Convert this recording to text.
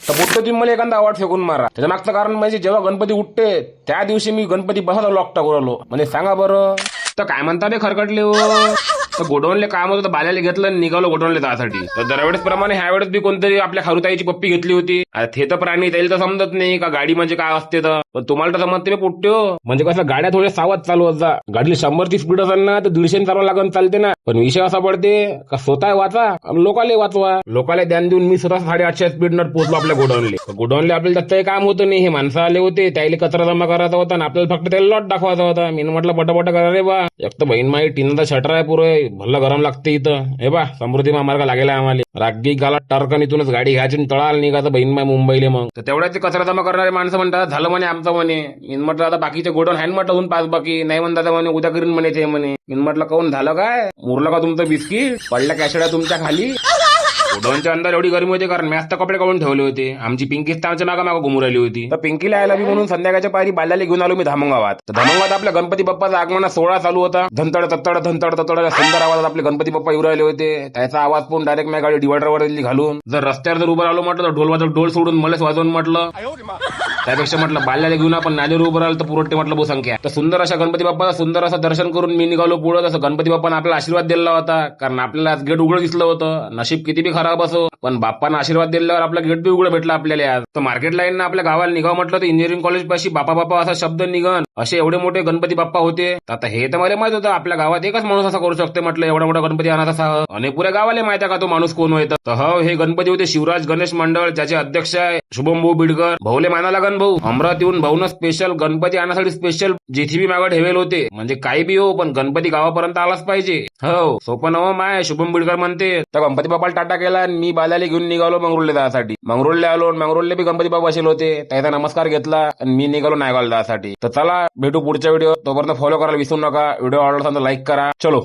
तर पुढचं तुम्ही मला एखादा अवॉर्ड फेकून मारा. त्याच्या मागचं कारण म्हणजे जेव्हा गणपती उठते त्या दिवशी मी गणपती बसायला लॉक टाकून आलो. म्हणजे सांगा बरं. तर काय म्हणता ते खरकटले हो. तर गोडाऊनले काम होतं तर बाल्याला घेतलं आणि निघालो गोडाऊनले त्यासाठी. तर दरवेळेस प्रमाणे ह्या वेळेस बी कोणतरी आपल्या खारुताईची पप्पी घेतली होती. ते तर प्राणी त्याला तर समजत नाही का गाडी म्हणजे काय असते. तर पण तुम्हाला तर समजते मी पुट्ट्यो. म्हणजे कसं गाड्या थोड्या सावध चालू होत जा. गाडीला 100ची स्पीड असेल ना तर 150 चालवा लागून चालते ना. पण विषय असा पडते का स्वतः वाचा लोकाले वाचवा. लोकाले ध्यान देऊन मी स्वतः 850 स्पीडनं पोहोचलो आपल्या गोडाऊनले. गोडाऊनले आपल्याला त्याचं काम होतं नाही. हे माणसं आले होते त्याला कचरा जमा करायचा होता आणि आपल्याला फक्त त्याला लॉट दाखवायचा होता. मी म्हटलं पटापट करा रे बा. एक तर बहीण माई टीनचा शटर आहे पुरे भल्ला गरम लागते इथं. हे बा समृद्धी महामार्ग लागेला आम्हाला. रागी गाला टर्कन इथूनच गाडी घ्यायची तळाला निघायचं बहीण माय मुंबईले. मग तर तेवढ्याच ते कचरा जमा करणारे माणसं म्हणतात झालं म्हणे आमचं म्हणे. मी म्हटलं आता बाकीचे गोडाऊन हँड म्हटलं होऊन पाच बाकी नाही म्हणतात म्हणे उद्या करीन म्हणे ते म्हणे. मी म्हटलं काऊन झालं काय मुरलं का तुमचं बिस्किट पडल्या कॅशड्या तुमच्या खाली. गोडाऊनच्या अंदर एवढी गरमी होती कारण मॅच तर कपडे काढून ठेवले होते. आमची पिंकीच तर आमच्या मागं घुमू राहिली होती. तर पिंकीला यायला बी म्हणून संध्याकाळच्या पारी बाल्याला घेऊन आलो मी धामंगावात. तर धामंगावात आपल्या गणपती बाप्पाचा आगमना सोहळा चालू होता. धंतड तत्तड धंतड तत्तड सुंदर आवाजात आपले गणपती बाप्पा येऊ राहिले होते. त्याचा आवाज पाहून डायरेक्ट मी गाडी डिवायडरवर घालून जर रस्त्यावर जर उभं राहिलो म्हटलं तर ढोल सोडून मलाच वाजवून म्हटलं. त्यापेक्षा म्हटलं बाल्याला घेऊन आपण नाल्यावर उभं राहिलं तर पुरवठे म्हटलं बहुसंख्या. तर सुंदर अशा गणपती बाप्पाचा सुंदर असं दर्शन करून मी निघालो पुढं. तसं गणपती बाप्पानं आपल्याला आशीर्वाद दिला होता कारण आपल्याला आज गेट उघडं दिसलं होतं. नशीब किती बी खराब असो पण बाप्पानं आशीर्वाद दिल्यावर आपला गेट बी उघडं भेटला आपल्याला आज. तर मार्केट लाईन आपल्या गावाला निघाव म्हटलं तर इंजिनिअरिंग कॉलेज पाशी बापा बाप्पा असा शब्द निघन असे एवढे मोठे गणपती बाप्पा होते. आता हे तर मला माहित होतं आपल्या गावात एकच माणूस असा करू शकते म्हटलं एवढा मोठा गणपती आणायचा साहस. आणि पुऱ्या गावाला माहिती आहे का तो माणूस कोण होता. तर हो हे गणपती होते शिवराज गणेश मंडळ ज्याचे अध्यक्ष आहे शुभम भाऊ बिडकर. भाऊले माना लागन भाऊ. अमरावतीहून भाऊनं स्पेशल गणपती आणण्यासाठी स्पेशल जेसीबी मागं ठेवेल होते. म्हणजे काही बी हो पण गणपती गावापर्यंत आलाच पाहिजे. हो सोपं नव माय शुभम बिडकर म्हणते. तर गणपती बाप्पाला टाटा केला आणि मी बाल्याला घेऊन निघालो मंगरुळले जाण्यासाठी. मंगरुळले आलो मंगरुळले बी गणपती बाप्पा बसले होते. त्याचा नमस्कार घेतला आणि मी निघालो नायगाव जाण्यासाठी. तर चला भेटू पुढच्या व्हिडिओ. तोपर्यंत फॉलो करायला विसरू नका. व्हिडिओ आवडला तर लाईक करा. चलो.